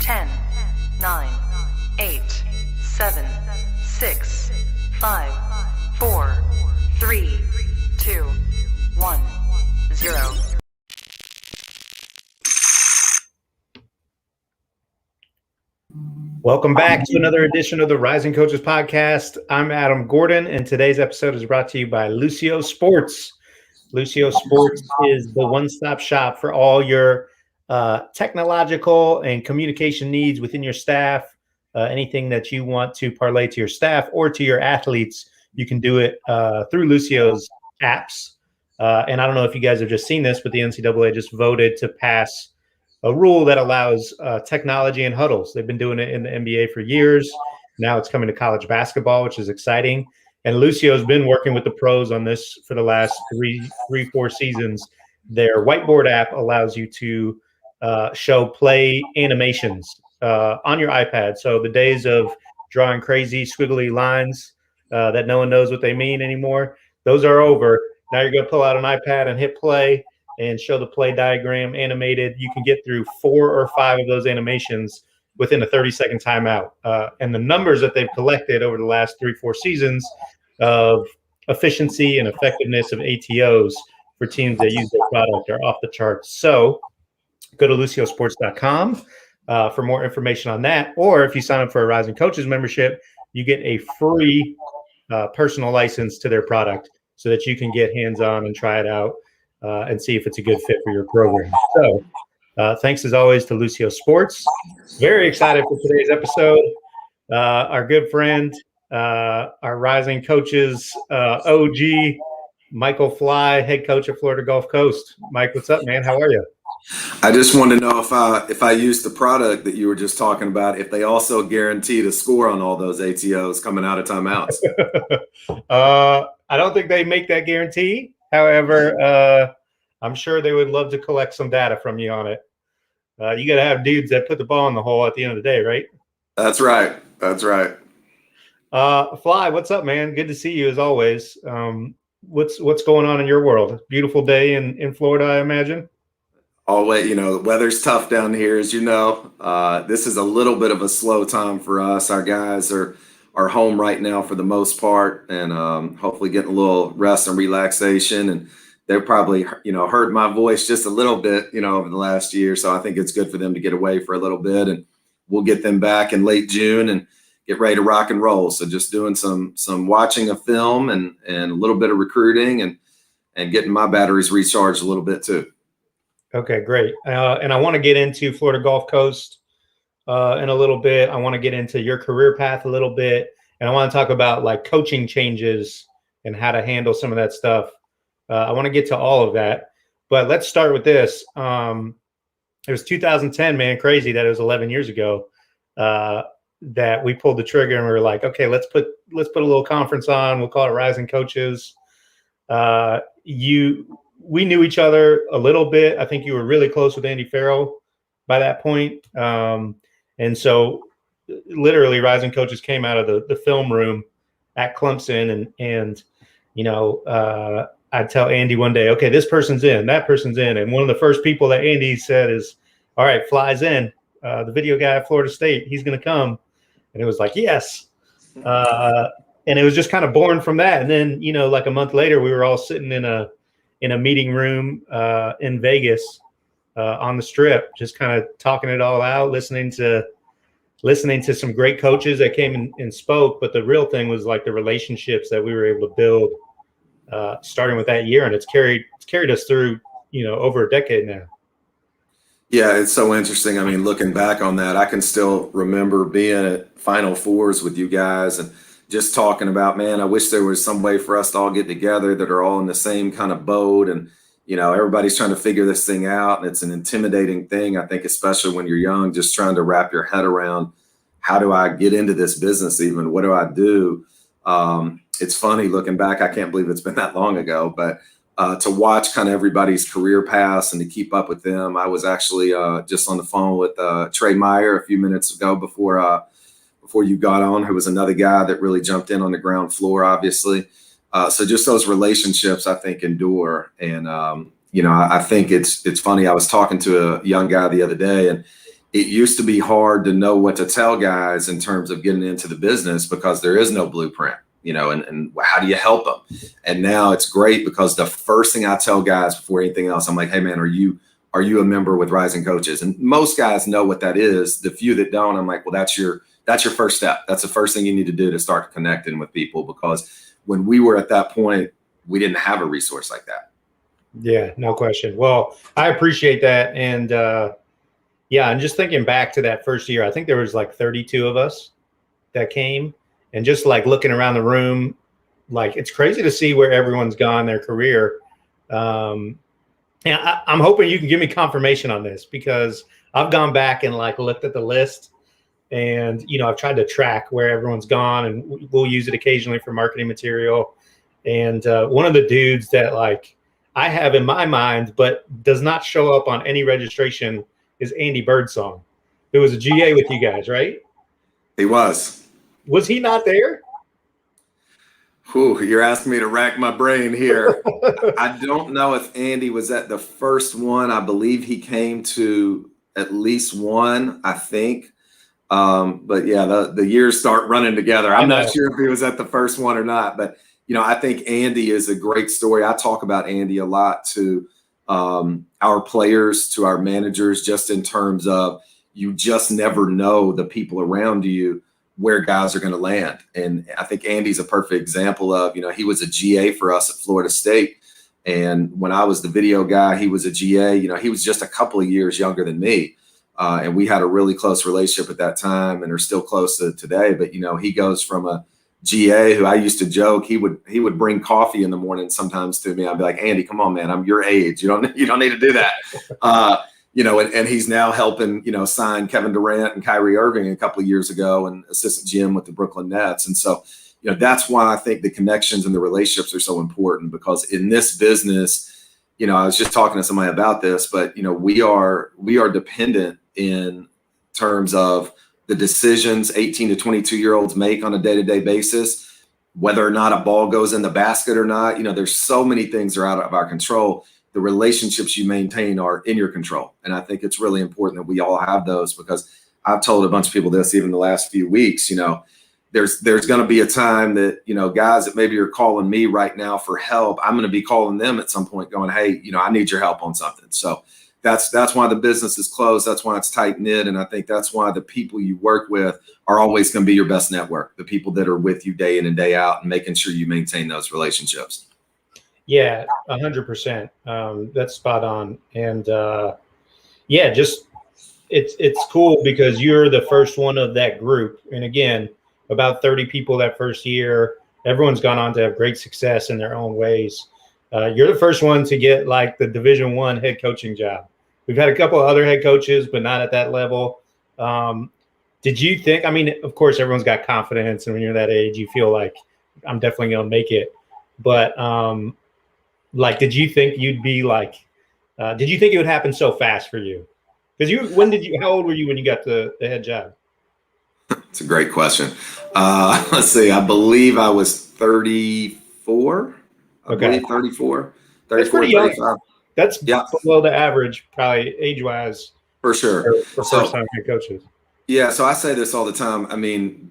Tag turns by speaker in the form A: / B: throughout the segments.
A: 10, 9, 8, 7, 6, 5, 4, 3, 2, 1, 0.
B: Welcome back to another edition of the Rising Coaches Podcast. I'm Adam Gordon, and today's episode is brought to you by Lucio Sports. Lucio Sports is the one-stop shop for all your technological and communication needs within your staff. Anything that you want to parlay to your staff or to your athletes, you can do it through Lucio's apps. And I don't know if you guys have just seen this, but the NCAA just voted to pass a rule that allows technology in huddles. They've been doing it in the NBA for years. Now it's coming to college basketball, which is exciting. And Lucio's been working with the pros on this for the last four seasons. Their whiteboard app allows you to show play animations on your iPad. So the days of drawing crazy squiggly lines that no one knows what they mean anymore, those are over. Now you're going to pull out an iPad and hit play and show the play diagram animated. You can get through 4 or 5 of those animations within a 30-second timeout. And the numbers that they've collected over the last 3-4 seasons of efficiency and effectiveness of ATOs for teams that use their product are off the charts. So go to luciosports.com for more information on that. Or if you sign up for a Rising Coaches membership, you get a free personal license to their product so that you can get hands-on and try it out and see if it's a good fit for your program. So thanks as always to Lucio Sports. Very excited for today's episode. Our good friend, our Rising Coaches OG, Michael Fly, head coach at Florida Gulf Coast. Mike, what's up, man? How are you?
C: I just want to know if I use the product that you were just talking about, if they also guarantee to score on all those ATOs coming out of timeouts.
B: I don't think they make that guarantee. However, I'm sure they would love to collect some data from you on it. You got to have dudes that put the ball in the hole at the end of the day, right?
C: That's right. That's right.
B: Fly, what's up, man? Good to see you as always. What's going on in your world? Beautiful day in Florida, I imagine.
C: Always, the weather's tough down here, as you know. This is a little bit of a slow time for us. Our guys are home right now for the most part, and hopefully getting a little rest and relaxation. And they've probably, heard my voice just a little bit, over the last year. So I think it's good for them to get away for a little bit, and we'll get them back in late June and get ready to rock and roll. So just doing some watching a film and a little bit of recruiting and getting my batteries recharged a little bit too.
B: Okay, great. And I want to get into Florida Gulf Coast in a little bit. I want to get into your career path a little bit. And I want to talk about like coaching changes and how to handle some of that stuff. I want to get to all of that. But let's start with this. It was 2010, man, crazy that it was 11 years ago that we pulled the trigger and we were like, okay, let's put a little conference on. We'll call it Rising Coaches. We knew each other a little bit. I think you were really close with Andy Farrell by that point. And so literally Rising Coaches came out of the film room at Clemson and I'd tell Andy one day, okay, this person's in, that person's in. And one of the first people that Andy said is, all right, Fly's in, the video guy at Florida State, he's going to come. And it was like, yes. And it was just kind of born from that. And then, like a month later, we were all sitting in a meeting room in Vegas on the Strip, just kind of talking it all out, listening to some great coaches that came and spoke. But the real thing was like the relationships that we were able to build starting with that year. And it's carried us through, over a decade now.
C: Yeah, it's so interesting. I mean, looking back on that, I can still remember being at Final Fours with you guys and just talking about, man, I wish there was some way for us to all get together that are all in the same kind of boat. And, everybody's trying to figure this thing out. And it's an intimidating thing, I think, especially when you're young, just trying to wrap your head around how do I get into this business even? What do I do? It's funny looking back. I can't believe it's been that long ago, but to watch kind of everybody's career paths and to keep up with them. I was actually just on the phone with Trey Meyer a few minutes ago before you got on, who was another guy that really jumped in on the ground floor, obviously. So just those relationships, I think, endure. And, I think it's funny. I was talking to a young guy the other day, and it used to be hard to know what to tell guys in terms of getting into the business because there is no blueprint, and how do you help them? And now it's great because the first thing I tell guys before anything else, I'm like, hey man, are you a member with Rising Coaches? And most guys know what that is. The few that don't, I'm like, well, that's your first step. That's the first thing you need to do to start connecting with people, because when we were at that point, we didn't have a resource like that.
B: Yeah, no question. Well, I appreciate that. And and just thinking back to that first year, I think there was like 32 of us that came, and just like looking around the room, like it's crazy to see where everyone's gone their career. And I'm hoping you can give me confirmation on this, because I've gone back and like looked at the list, and I've tried to track where everyone's gone, and we'll use it occasionally for marketing material. And one of the dudes that like I have in my mind but does not show up on any registration is Andy Birdsong, who was a GA with you guys, right?
C: He was.
B: Was he not there?
C: Whew, you're asking me to rack my brain here. I don't know if Andy was at the first one. I believe he came to at least one, I think. But yeah, the years start running together. I'm not sure if he was at the first one or not, but I think Andy is a great story. I talk about Andy a lot to our players, to our managers, just in terms of you just never know the people around you where guys are going to land. And I think Andy's a perfect example of, he was a GA for us at Florida State. And when I was the video guy, he was a GA. He was just a couple of years younger than me. And we had a really close relationship at that time and are still close to today. But, he goes from a GA who I used to joke, he would bring coffee in the morning sometimes to me. I'd be like, Andy, come on, man, I'm your age. You don't need to do that. And he's now helping, sign Kevin Durant and Kyrie Irving a couple of years ago, and assistant GM with the Brooklyn Nets. And so, that's why I think the connections and the relationships are so important, because in this business, I was just talking to somebody about this, but, we are dependent in terms of the decisions 18 to 22-year-olds make on a day-to-day basis, whether or not a ball goes in the basket or not. There's so many things that are out of our control. The relationships you maintain are in your control. And I think it's really important that we all have those, because I've told a bunch of people this even the last few weeks. There's going to be a time that, guys that maybe are calling me right now for help, I'm going to be calling them at some point going, hey, I need your help on something. So that's why the business is closed. That's why it's tight knit. And I think that's why the people you work with are always going to be your best network, the people that are with you day in and day out, and making sure you maintain those relationships.
B: Yeah, 100%. That's spot on. And it's cool because you're the first one of that group. And again, about 30 people that first year. Everyone's gone on to have great success in their own ways. You're the first one to get like the Division I head coaching job. We've had a couple of other head coaches, but not at that level. Did you think, of course, everyone's got confidence, and when you're that age, you feel like I'm definitely going to make it. But did you think you'd be like, did you think it would happen so fast for you? Because how old were you when you got the head job?
C: It's a great question. Let's see. I believe I was 34.
B: Okay.
C: 34.
B: That's pretty young. That's below the average, probably age-wise.
C: For sure.
B: For first-time head coaches.
C: Yeah, so I say this all the time.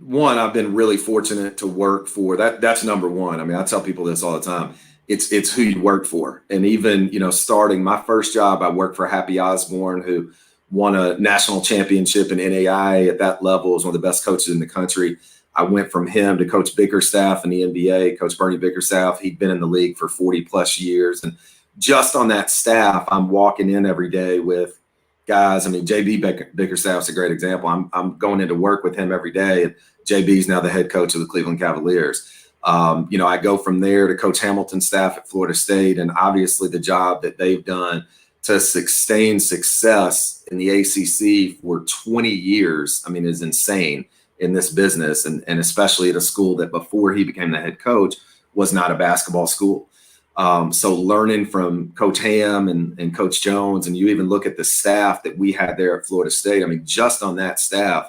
C: One, I've been really fortunate to work for that. That's number one. I tell people this all the time. It's who you work for. And even, starting my first job, I worked for Happy Osborne, who won a national championship in NAIA at that level, was one of the best coaches in the country. I went from him to Coach Bickerstaff in the NBA, Coach Bernie Bickerstaff. He'd been in the league for 40 plus years. And just on that staff, I'm walking in every day with guys. JB Bickerstaff's a great example. I'm going into work with him every day, and JB's now the head coach of the Cleveland Cavaliers. I go from there to Coach Hamilton's staff at Florida State, and obviously the job that they've done to sustain success in the ACC for 20 years, is insane in this business, and especially at a school that before he became the head coach was not a basketball school. So learning from Coach Ham and Coach Jones, and you even look at the staff that we had there at Florida State. Just on that staff,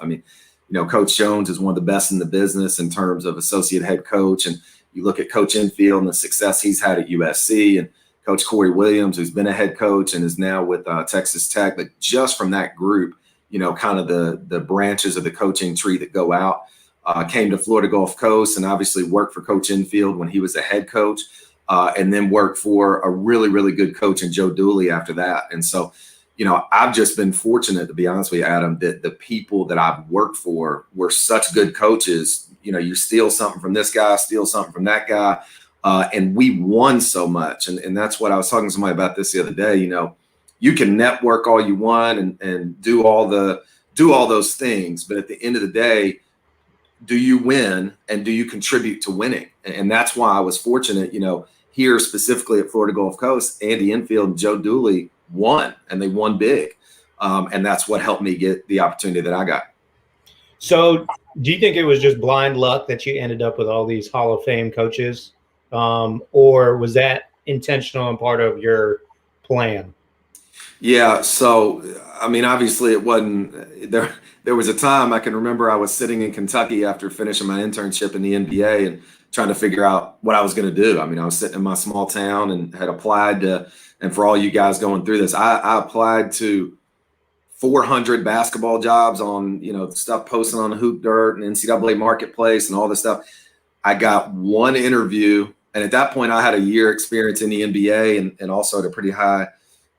C: Coach Jones is one of the best in the business in terms of associate head coach. And you look at Coach Enfield and the success he's had at USC, and Coach Corey Williams, who's been a head coach and is now with Texas Tech. But just from that group, kind of the branches of the coaching tree that go out. Came to Florida Gulf Coast and obviously worked for Coach Enfield when he was a head coach, and then worked for a really, really good coach in Joe Dooley after that. And so, I've just been fortunate, to be honest with you, Adam, that the people that I've worked for were such good coaches. You steal something from this guy, steal something from that guy. And we won so much. And that's what I was talking to somebody about this the other day. You can network all you want and do all those things. But at the end of the day, do you win and do you contribute to winning? And that's why I was fortunate, here specifically at Florida Gulf Coast, Andy Enfield and Joe Dooley won, and they won big. And that's what helped me get the opportunity that I got.
B: So do you think it was just blind luck that you ended up with all these Hall of Fame coaches? Or was that intentional and part of your plan?
C: Yeah. So, obviously it wasn't there. There was a time I can remember I was sitting in Kentucky after finishing my internship in the NBA and trying to figure out what I was going to do. I was sitting in my small town and had applied to, and for all you guys going through this, I applied to 400 basketball jobs on, stuff posted on Hoop Dirt and NCAA Marketplace and all this stuff. I got one interview. And at that point, I had a year experience in the NBA and also at a pretty high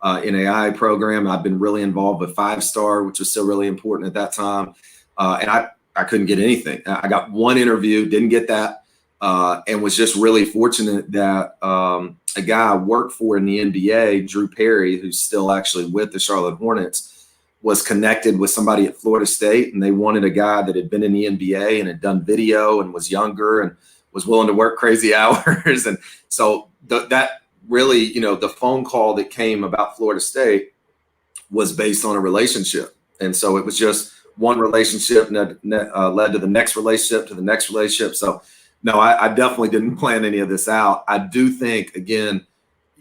C: NAI program. I've been really involved with 5-star, which was still really important at that time. And I couldn't get anything. I got one interview, didn't get that, and was just really fortunate that a guy I worked for in the NBA, Drew Perry, who's still actually with the Charlotte Hornets, was connected with somebody at Florida State, and they wanted a guy that had been in the NBA and had done video and was younger and was willing to work crazy hours. And so that really, the phone call that came about Florida State was based on a relationship. And so it was just one relationship led to the next relationship to the next relationship. So no, I definitely didn't plan any of this out. I do think, again,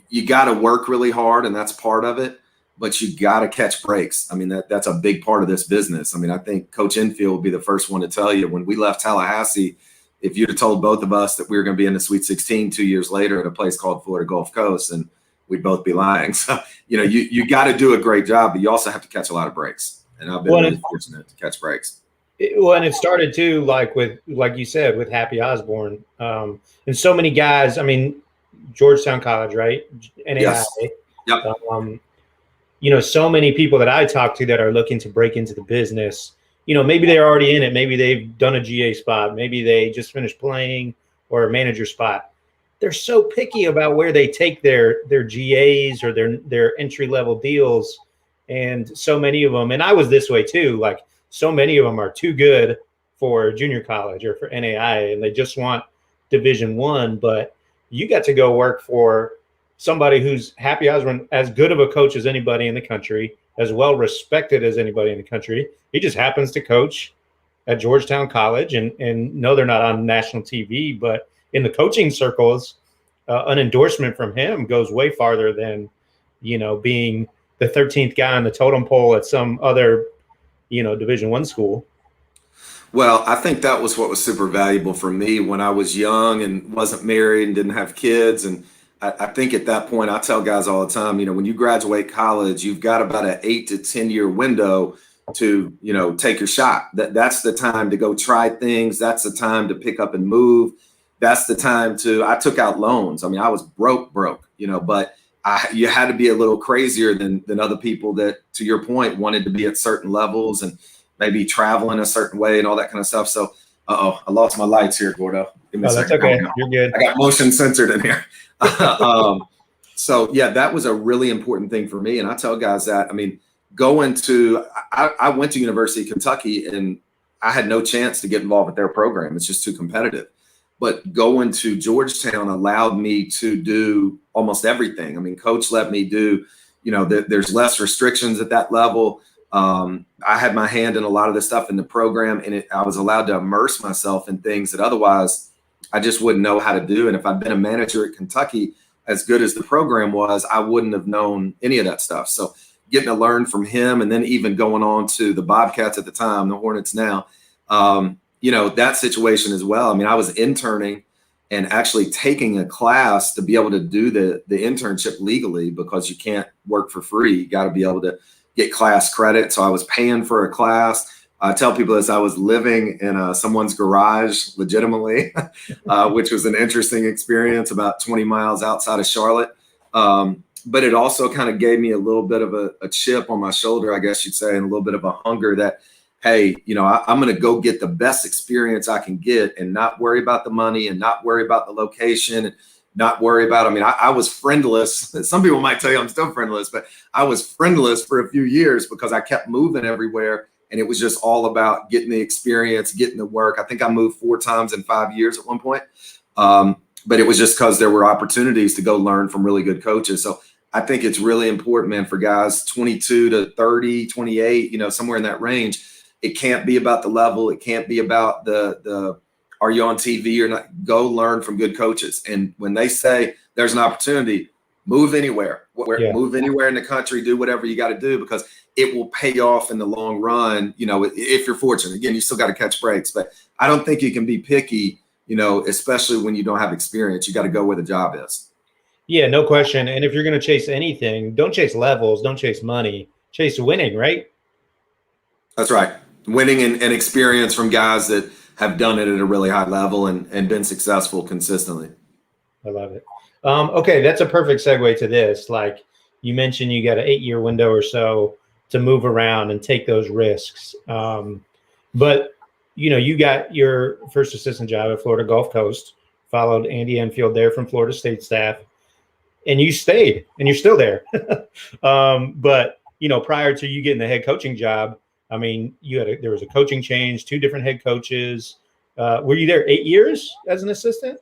C: you got to work really hard, and that's part of it, but you got to catch breaks. That's a big part of this business. I think Coach Enfield will be the first one to tell you, when we left Tallahassee, if you'd have told both of us that we were going to be in the Sweet 16 2 years later at a place called Florida Gulf Coast, and we'd both be lying. So, you got to do a great job, but you also have to catch a lot of breaks. And I've been really fortunate to catch breaks.
B: And it started too, like you said, with Happy Osborne. And so many guys, Georgetown College, right? NAI.
C: Yes. Yep.
B: So many people that I talk to that are looking to break into the business, maybe they're already in it. Maybe they've done a GA spot. Maybe they just finished playing or a manager spot. They're so picky about where they take their GAs or their entry-level deals. And so many of them, and I was this way too, like so many of them are too good for junior college or for NAI, and they just want Division I. But you got to go work for somebody who's Happy Osborne, as good of a coach as anybody in the country, as well respected as anybody in the country. He just happens to coach at Georgetown College, and no, they're not on national TV, but in the coaching circles, an endorsement from him goes way farther than, being the 13th guy on the totem pole at some other, Division I school.
C: Well, I think that was what was super valuable for me when I was young and wasn't married and didn't have kids. And I think at that point, I tell guys all the time, when you graduate college, you've got about an 8 to 10 year window to, take your shot. That's the time to go try things. That's the time to pick up and move. That's the time I took out loans. I was broke, but you had to be a little crazier than other people that, to your point, wanted to be at certain levels and maybe traveling a certain way and all that kind of stuff. So, I lost my lights here, Gordo. Give me a second.
B: That's okay. You're good.
C: I got motion censored in here. So yeah, that was a really important thing for me. And I tell guys that, I went to University of Kentucky and I had no chance to get involved with their program. It's just too competitive. But going to Georgetown allowed me to do almost everything. Coach let me do, there's less restrictions at that level. I had my hand in a lot of the stuff in the program, and I was allowed to immerse myself in things that otherwise I just wouldn't know how to do. And if I'd been a manager at Kentucky, as good as the program was, I wouldn't have known any of that stuff. So getting to learn from him, and then even going on to the Bobcats at the time, the Hornets now, that situation as well. I was interning and actually taking a class to be able to do the internship legally, because you can't work for free. You got to be able to get class credit. So I was paying for a class. I tell people this, I was living in someone's garage legitimately, which was an interesting experience about 20 miles outside of Charlotte. But it also kind of gave me a little bit of a chip on my shoulder, I guess you'd say, and a little bit of a hunger that, hey, I'm going to go get the best experience I can get and not worry about the money and not worry about the location and not worry about, I was friendless. Some people might tell you I'm still friendless, but I was friendless for a few years because I kept moving everywhere. And it was just all about getting the experience, getting the work. I think I moved 4 times in 5 years at one point. But it was just because there were opportunities to go learn from really good coaches. So I think it's really important, man, for guys 22 to 30, 28, somewhere in that range. It can't be about the level. It can't be about the are you on TV or not? Go learn from good coaches. And when they say there's an opportunity, move anywhere. Move anywhere in the country, do whatever you got to do, because it will pay off in the long run, if you're fortunate. Again, you still got to catch breaks, but I don't think you can be picky, especially when you don't have experience. You got to go where the job is.
B: Yeah, no question. And if you're going to chase anything, don't chase levels, don't chase money, chase winning, right?
C: That's right. Winning and experience from guys that have done it at a really high level and been successful consistently.
B: I love it. Okay, that's a perfect segue to this. Like you mentioned, you got an 8-year window or so to move around and take those risks. But, you got your first assistant job at Florida Gulf Coast, followed Andy Enfield there from Florida State staff, and you stayed, and you're still there. But, prior to you getting the head coaching job, there was a coaching change, 2 different head coaches. Were you there 8 years as an assistant?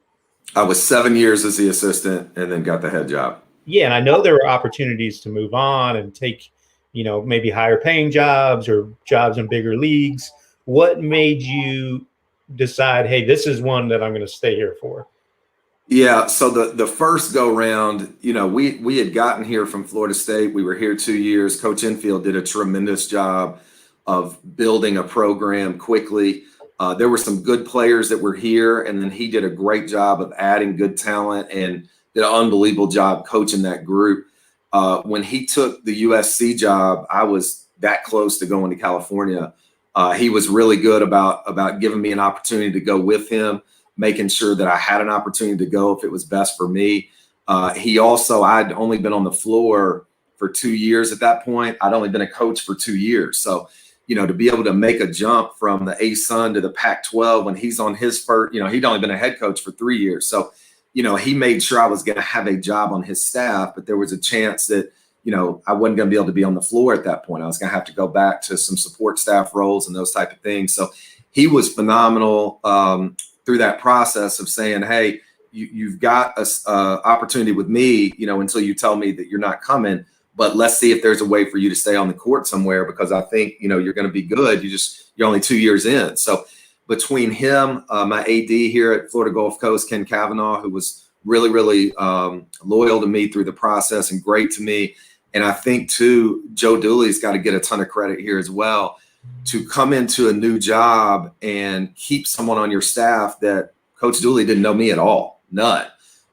C: I was 7 years as the assistant and then got the head job.
B: Yeah, and I know there were opportunities to move on and take, maybe higher paying jobs or jobs in bigger leagues. What made you decide, hey, this is one that I'm going to stay here for?
C: Yeah, so the first go round, we had gotten here from Florida State. We were here 2 years. Coach Enfield did a tremendous job of building a program quickly. There were some good players that were here, and then he did a great job of adding good talent and did an unbelievable job coaching that group. When he took the USC job, I was that close to going to California. He was really good about giving me an opportunity to go with him, making sure that I had an opportunity to go if it was best for me. I'd only been on the floor for 2 years at that point. I'd only been a coach for 2 years. So, to be able to make a jump from the ASUN to the Pac-12 when he's on his first, he'd only been a head coach for 3 years. So, he made sure I was going to have a job on his staff, but there was a chance that, I wasn't going to be able to be on the floor at that point. I was going to have to go back to some support staff roles and those type of things. So he was phenomenal through that process of saying, hey, you've got a opportunity with me, until you tell me that you're not coming. But let's see if there's a way for you to stay on the court somewhere, because I think, you're going to be good. You're only 2 years in. So between him, my AD here at Florida Gulf Coast, Ken Kavanaugh, who was really, really loyal to me through the process and great to me. And I think, too, Joe Dooley's got to get a ton of credit here as well, to come into a new job and keep someone on your staff that Coach Dooley didn't know me at all, none,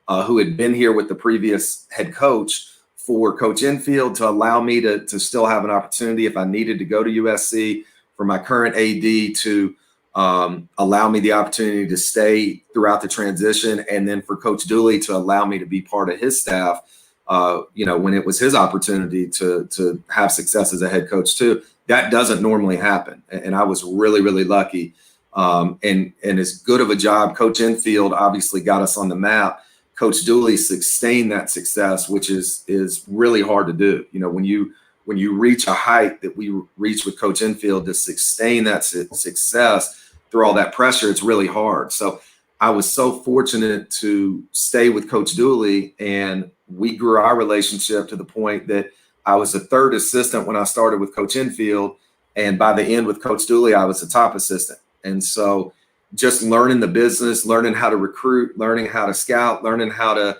C: who had been here with the previous head coach, for Coach Enfield to allow me to still have an opportunity if I needed to go to USC, for my current AD to allow me the opportunity to stay throughout the transition, and then for Coach Dooley to allow me to be part of his staff, when it was his opportunity to have success as a head coach too. That doesn't normally happen. And I was really, really lucky. And as good of a job, Coach Enfield obviously got us on the map. Coach Dooley sustained that success, which is really hard to do. When you reach a height that we reached with Coach Enfield, to sustain that success through all that pressure, it's really hard. So I was so fortunate to stay with Coach Dooley, and we grew our relationship to the point that I was the third assistant when I started with Coach Enfield. And by the end with Coach Dooley, I was the top assistant. And so just learning the business, learning how to recruit, learning how to scout, learning how to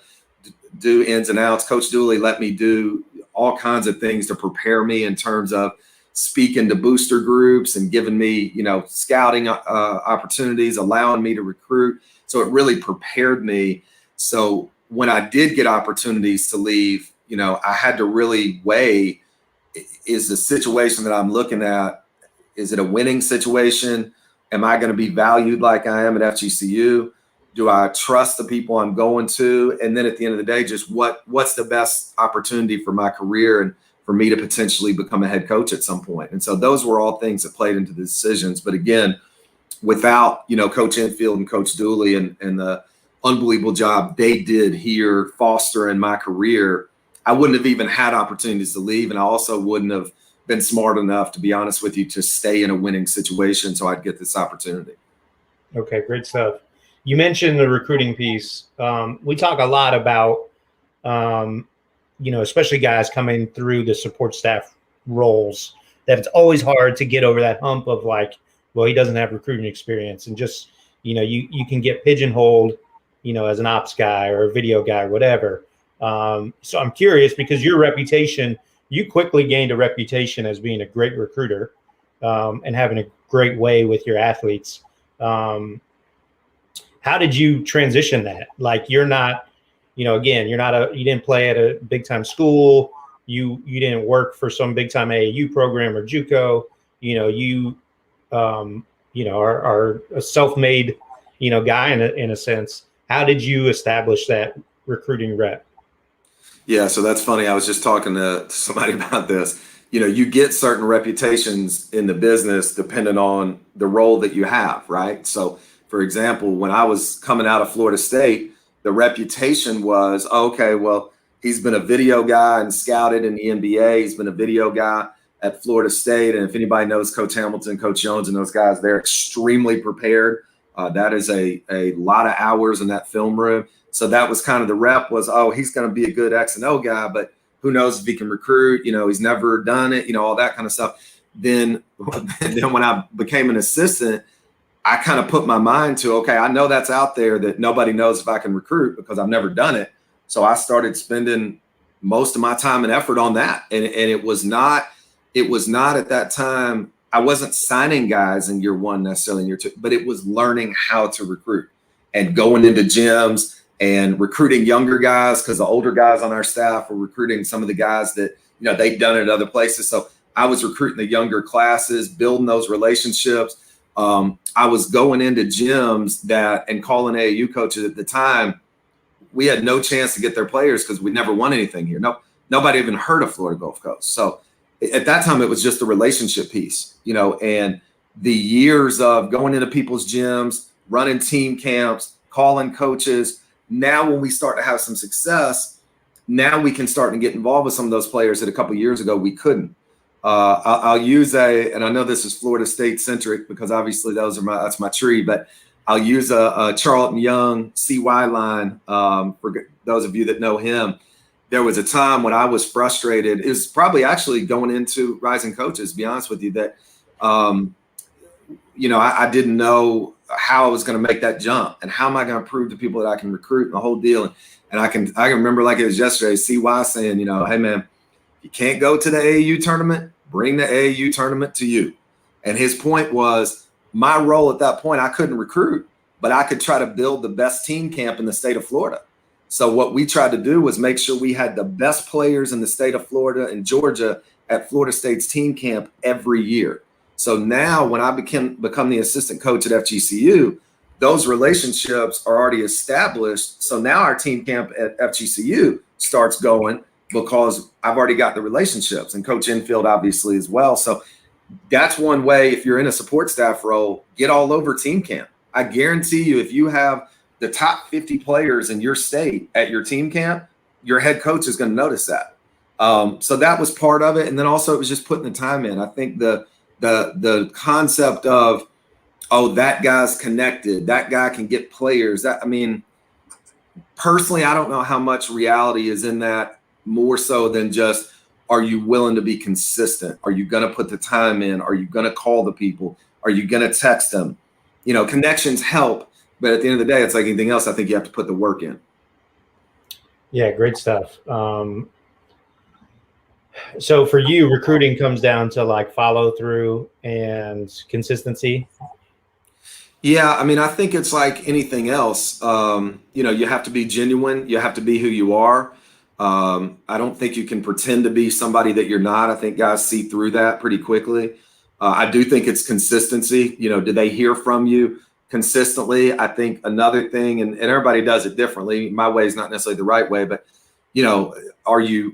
C: do ins and outs. Coach Dooley let me do all kinds of things to prepare me in terms of speaking to booster groups and giving me, scouting opportunities, allowing me to recruit. So it really prepared me. So when I did get opportunities to leave, I had to really weigh, is the situation that I'm looking at, is it a winning situation? Am I going to be valued like I am at FGCU? Do I trust the people I'm going to? And then at the end of the day, just what's the best opportunity for my career and for me to potentially become a head coach at some point? And so those were all things that played into the decisions. But again, without, Coach Enfield and Coach Dooley and the unbelievable job they did here fostering my career, I wouldn't have even had opportunities to leave. And I also wouldn't have been smart enough, to be honest with you, to stay in a winning situation so I'd get this opportunity.
B: Okay, great stuff. You mentioned the recruiting piece. We talk a lot about, especially guys coming through the support staff roles, that it's always hard to get over that hump of like, well, he doesn't have recruiting experience, and just, you can get pigeonholed, as an ops guy or a video guy, whatever. So I'm curious, because your reputation, you quickly gained a reputation as being a great recruiter, and having a great way with your athletes. How did you transition that? Like, you're not, again, you didn't play at a big time school. You didn't work for some big time AAU program or JUCO. You are a self-made, guy in a sense. How did you establish that recruiting rep?
C: Yeah, so that's funny. I was just talking to somebody about this. You get certain reputations in the business depending on the role that you have, right? So, for example, when I was coming out of Florida State, the reputation was, okay, well, he's been a video guy and scouted in the NBA. He's been a video guy at Florida State. And if anybody knows Coach Hamilton, Coach Jones, and those guys, they're extremely prepared. That is a lot of hours in that film room. So that was kind of the rep was, oh, he's going to be a good X and O guy, but who knows if he can recruit, he's never done it, all that kind of stuff. Then when I became an assistant, I kind of put my mind to, okay, I know that's out there, that nobody knows if I can recruit because I've never done it. So I started spending most of my time and effort on that. And it was not at that time, I wasn't signing guys in year one necessarily in year two, but it was learning how to recruit and going into gyms and recruiting younger guys, because the older guys on our staff were recruiting some of the guys that, they'd done it at other places. So I was recruiting the younger classes, building those relationships. I was going into gyms and calling AAU coaches at the time. We had no chance to get their players because we never won anything here. Nobody even heard of Florida Gulf Coast. So at that time, it was just a relationship piece, and the years of going into people's gyms, running team camps, calling coaches. Now, when we start to have some success, now we can start to get involved with some of those players that a couple of years ago we couldn't. I'll use and I know this is Florida State centric because obviously that's my tree, but I'll use a Charlton Young CY line for those of you that know him. There was a time when I was frustrated. It was probably actually going into Rising Coaches, to be honest with you, that I didn't know how I was going to make that jump and how am I going to prove to people that I can recruit and the whole deal. And I can remember like it was yesterday, CY saying, hey man, you can't go to the AAU tournament, bring the AAU tournament to you. And his point was, my role at that point, I couldn't recruit, but I could try to build the best team camp in the state of Florida. So what we tried to do was make sure we had the best players in the state of Florida and Georgia at Florida State's team camp every year. So now when I become the assistant coach at FGCU, those relationships are already established. So now our team camp at FGCU starts going because I've already got the relationships, and Coach Enfield obviously as well. So that's one way. If you're in a support staff role, get all over team camp. I guarantee you, if you have the top 50 players in your state at your team camp, your head coach is going to notice that. So that was part of it. And then also it was just putting the time in. I think the concept of, oh, that guy's connected, that guy can get players. Personally, I don't know how much reality is in that, more so than just, are you willing to be consistent? Are you going to put the time in? Are you going to call the people? Are you going to text them? Connections help, but at the end of the day, it's like anything else. I think you have to put the work in.
B: Yeah, great stuff. So for you, recruiting comes down to like follow through and consistency.
C: Yeah, I think it's like anything else. You have to be genuine. You have to be who you are. I don't think you can pretend to be somebody that you're not. I think guys see through that pretty quickly. I do think it's consistency. You know, do they hear from you consistently? I think another thing, and everybody does it differently. My way is not necessarily the right way, but you know, are you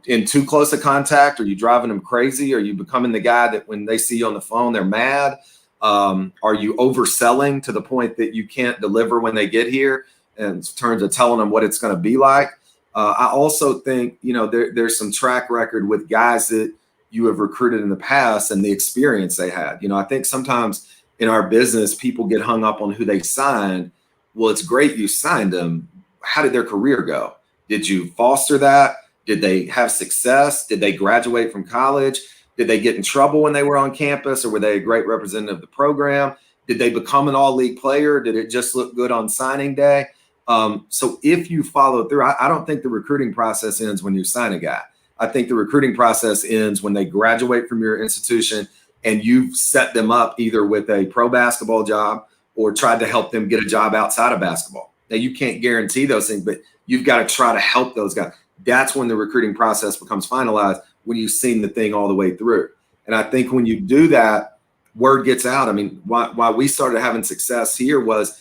C: in too close a contact? Are you driving them crazy? Are you becoming the guy that when they see you on the phone, they're mad? Are you overselling to the point that you can't deliver when they get here in terms of telling them what it's going to be like? I also think, you know, there's some track record with guys that you have recruited in the past and the experience they had. You know, I think sometimes in our business, people get hung up on who they signed. Well, it's great you signed them. How did their career go? Did you foster that? Did they have success? Did they graduate from college? Did they get in trouble when they were on campus, or were they a great representative of the program? Did they become an all-league player? Did it just look good on signing day? So if you follow through, I don't think the recruiting process ends when you sign a guy. I think the recruiting process ends when they graduate from your institution and you've set them up either with a pro basketball job or tried to help them get a job outside of basketball. Now, you can't guarantee those things, but you've got to try to help those guys. That's when the recruiting process becomes finalized, when you've seen the thing all the way through. And I think when you do that, word gets out. I mean, why we started having success here was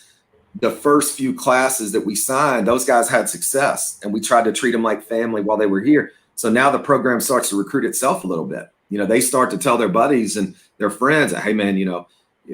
C: the first few classes that we signed, those guys had success, and we tried to treat them like family while they were here. So now the program starts to recruit itself a little bit. You know, they start to tell their buddies and their friends, hey, man, you know,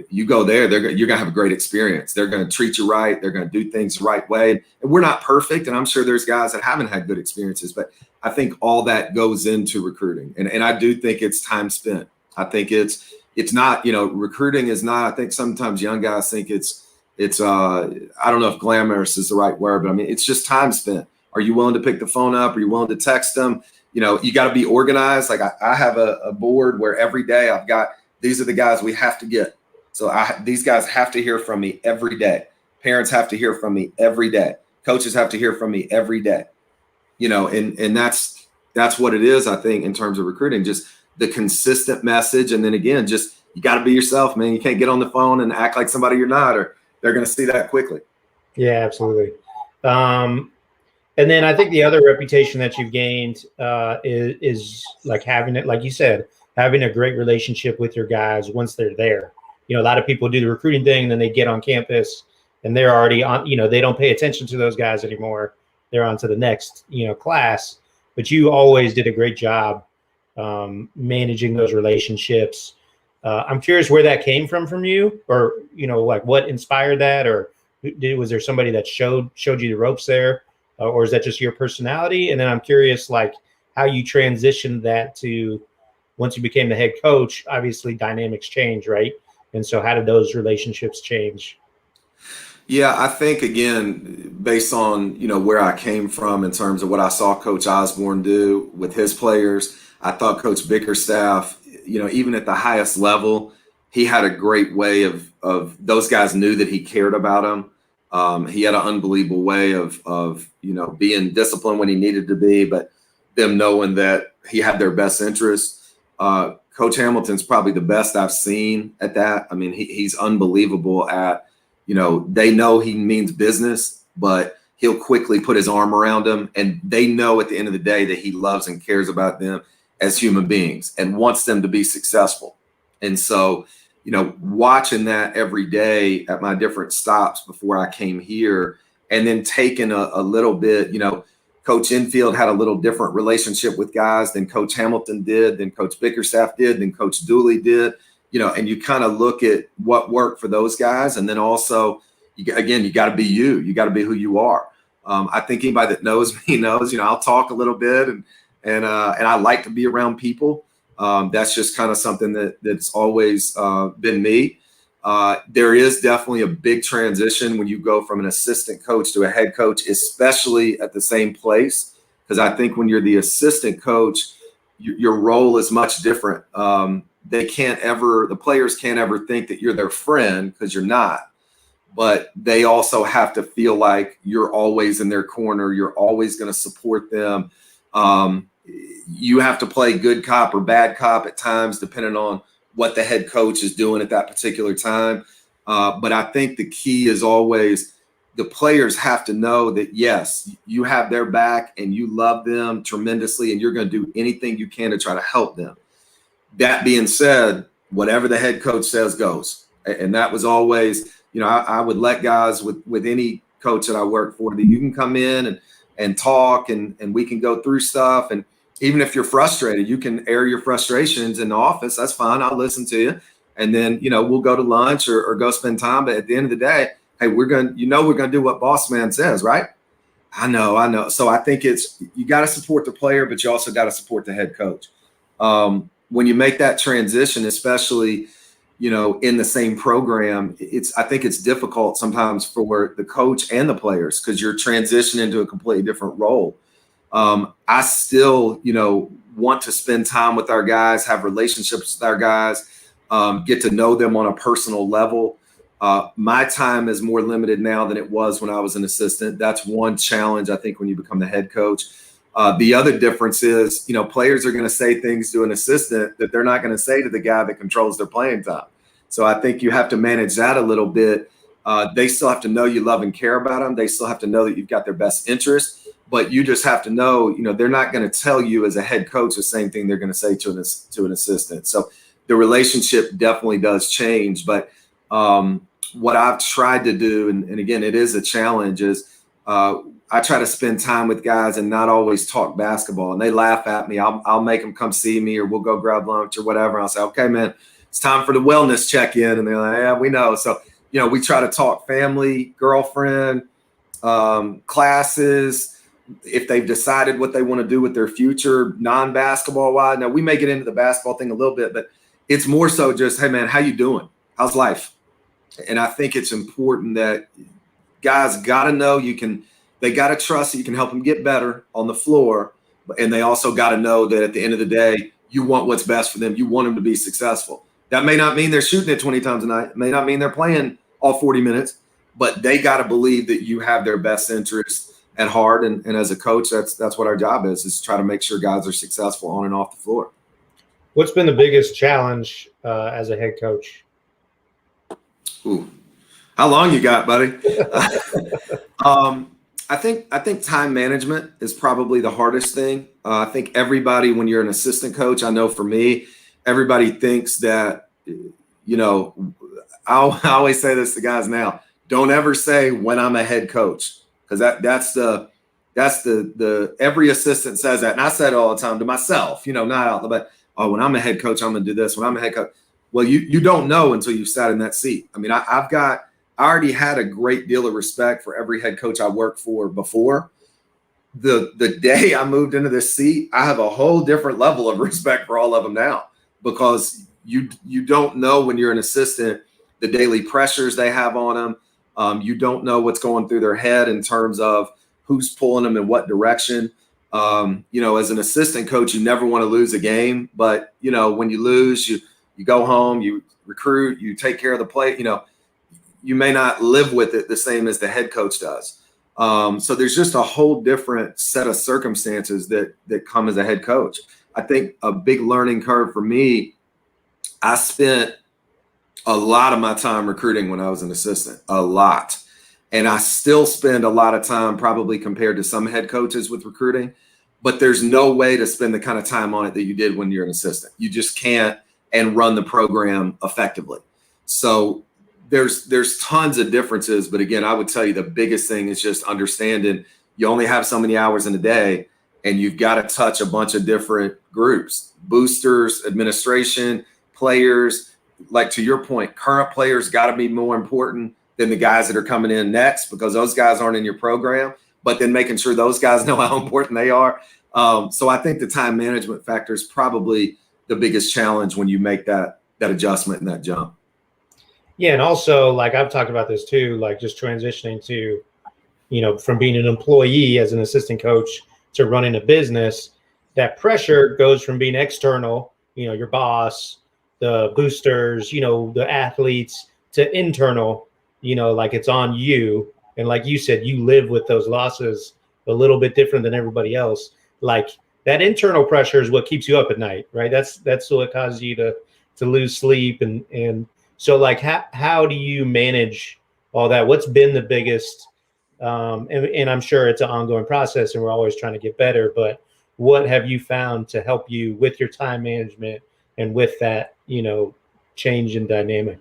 C: you go there, you're going to have a great experience. They're going to treat you right. They're going to do things the right way. And we're not perfect, and I'm sure there's guys that haven't had good experiences, but I think all that goes into recruiting. And I do think it's time spent. I think it's not, you know, recruiting is not, I think sometimes young guys think it's I don't know if glamorous is the right word, but I mean, it's just time spent. Are you willing to pick the phone up? Are you willing to text them? You know, you got to be organized. Like I have a board where every day I've got, these are the guys we have to get. So these guys have to hear from me every day. Parents have to hear from me every day. Coaches have to hear from me every day. You know, and that's what it is, I think, in terms of recruiting, just the consistent message. And then again, just, you got to be yourself, man. You can't get on the phone and act like somebody you're not, or they're going to see that quickly.
B: Yeah, absolutely. And then I think the other reputation that you've gained is like having it, like you said, having a great relationship with your guys once they're there. You know, a lot of people do the recruiting thing, and then they get on campus and they're already on, you know, they don't pay attention to those guys anymore. They're on to the next, you know, class. But you always did a great job managing those relationships. I'm curious where that came from you, or, you know, like what inspired that, or was there somebody that showed you the ropes there, or is that just your personality? And then I'm curious, like, how you transitioned that to once you became the head coach. Obviously, dynamics change, right? And so, how did those relationships change?
C: Yeah, I think, again, based on, you know, where I came from in terms of what I saw Coach Osborne do with his players, I thought Coach Bickerstaff, you know, even at the highest level, he had a great way of those guys knew that he cared about them. He had an unbelievable way of, you know, being disciplined when he needed to be, but them knowing that he had their best interest. Coach Hamilton's probably the best I've seen at that. I mean, he's unbelievable at, you know, they know he means business, but he'll quickly put his arm around them, and they know at the end of the day that he loves and cares about them as human beings and wants them to be successful. And so, you know, watching that every day at my different stops before I came here, and then taking a little bit, you know, Coach Enfield had a little different relationship with guys than Coach Hamilton did, than Coach Bickerstaff did, than Coach Dooley did, you know, and you kind of look at what worked for those guys. And then also, you got to be you. You got to be who you are. I think anybody that knows me knows, you know, I'll talk a little bit, and I like to be around people. That's just kind of something that's always been me. There is definitely a big transition when you go from an assistant coach to a head coach, especially at the same place, because I think when you're the assistant coach, your role is much different. The players can't ever think that you're their friend, because you're not. But they also have to feel like you're always in their corner. You're always going to support them. You have to play good cop or bad cop at times, depending on what the head coach is doing at that particular time. But I think the key is always the players have to know that, yes, you have their back and you love them tremendously and you're going to do anything you can to try to help them. That being said, whatever the head coach says goes. And that was always, I would let guys with any coach that I work for, that you can come in and talk and we can go through stuff. And even if you're frustrated, you can air your frustrations in the office. That's fine. I'll listen to you. And then, we'll go to lunch or go spend time. But at the end of the day, hey, we're going to do what boss man says, right? I know. So I think you got to support the player, but you also got to support the head coach. When you make that transition, especially, in the same program, I think it's difficult sometimes for the coach and the players because you're transitioning into a completely different role. I still, want to spend time with our guys, have relationships with our guys, get to know them on a personal level. My time is more limited now than it was when I was an assistant. That's one challenge, I think, when you become the head coach. The other difference is, players are going to say things to an assistant that they're not going to say to the guy that controls their playing time. So I think you have to manage that a little bit. They still have to know you love and care about them. They still have to know that you've got their best interest. But you just have to know, they're not going to tell you as a head coach the same thing they're going to say to an assistant. So the relationship definitely does change. But what I've tried to do, and again, it is a challenge, is I try to spend time with guys and not always talk basketball. And they laugh at me. I'll make them come see me, or we'll go grab lunch or whatever. I'll say, okay, man, it's time for the wellness check-in. And they're like, yeah, we know. So, we try to talk family, girlfriend, classes, if they've decided what they want to do with their future, non-basketball wise. Now, we may get into the basketball thing a little bit, but it's more so just, hey, man, how you doing? How's life? And I think it's important that guys got to know they got to trust that you can help them get better on the floor. And they also got to know that at the end of the day, you want what's best for them. You want them to be successful. That may not mean they're shooting it 20 times a night. It may not mean they're playing all 40 minutes, but they got to believe that you have their best interest at heart. And as a coach, that's what our job is to try to make sure guys are successful on and off the floor.
B: What's been the biggest challenge as a head coach?
C: Ooh, how long you got, buddy? I think time management is probably the hardest thing. I think everybody, when you're an assistant coach, I know for me, everybody thinks that, I always say this to guys now, don't ever say when I'm a head coach, because that's the every assistant says that. And I said it all the time to myself, not out, but, oh, when I'm a head coach, I'm going to do this. When I'm a head coach. Well, you don't know until you've sat in that seat. I mean, I already had a great deal of respect for every head coach I worked for before. The day I moved into this seat, I have a whole different level of respect for all of them now, because you don't know when you're an assistant the daily pressures they have on them. You don't know what's going through their head in terms of who's pulling them in what direction. As an assistant coach, you never want to lose a game, but when you lose, you go home, you recruit, you take care of the play. You may not live with it the same as the head coach does. So there's just a whole different set of circumstances that come as a head coach. I think a big learning curve for me, I spent a lot of my time recruiting when I was an assistant, a lot. And I still spend a lot of time probably compared to some head coaches with recruiting, but there's no way to spend the kind of time on it that you did when you're an assistant. You just can't and run the program effectively. So there's tons of differences, but again, I would tell you the biggest thing is just understanding you only have so many hours in a day, and you've got to touch a bunch of different groups, boosters, administration, players. Like, to your point, current players got to be more important than the guys that are coming in next, because those guys aren't in your program, but then making sure those guys know how important they are. So I think the time management factor is probably the biggest challenge when you make that adjustment and that jump.
B: Yeah, and also, like, I've talked about this too, like just transitioning to, from being an employee as an assistant coach to running a business, that pressure goes from being external, your boss, the boosters, the athletes, to internal, like it's on you. And like you said, you live with those losses a little bit different than everybody else. Like, that internal pressure is what keeps you up at night, right? That's what causes you to lose sleep. And so, like, how do you manage all that? What's been the biggest And I'm sure it's an ongoing process and we're always trying to get better, but what have you found to help you with your time management and with that, change in dynamic?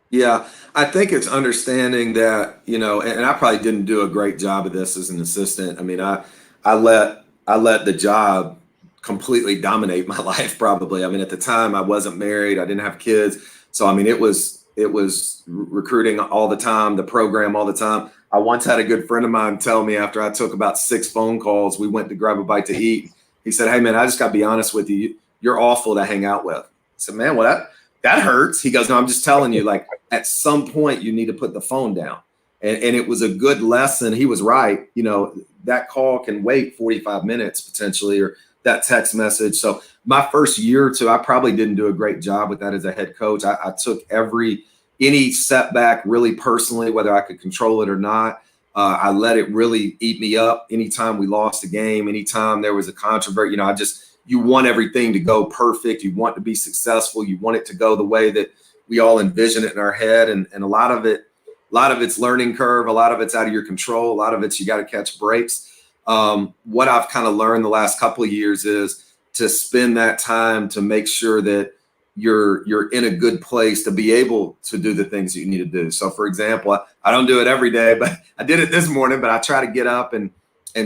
C: Yeah, I think it's understanding that, and I probably didn't do a great job of this as an assistant. I mean, I let the job completely dominate my life probably. I mean, at the time I wasn't married, I didn't have kids. So I mean, it was recruiting all the time, the program all the time. I once had a good friend of mine tell me after I took about 6 phone calls, we went to grab a bite to eat. He said, "Hey man, I just got to be honest with you. You're awful to hang out with." I said, "Man, well that hurts." He goes, "No, I'm just telling you, like at some point you need to put the phone down." And it was a good lesson. He was right. That call can wait 45 minutes potentially, or that text message. So my first year or two, I probably didn't do a great job with that as a head coach. I took any setback really personally, whether I could control it or not. I let it really eat me up. Anytime we lost a game, anytime there was a controversy, you want everything to go perfect. You want to be successful. You want it to go the way that we all envision it in our head. And a lot of it's learning curve. A lot of it's out of your control. A lot of it's you got to catch breaks. What I've kind of learned the last couple of years is to spend that time to make sure that you're in a good place to be able to do the things that you need to do. So for example, I don't do it every day, but I did it this morning, but I try to get up and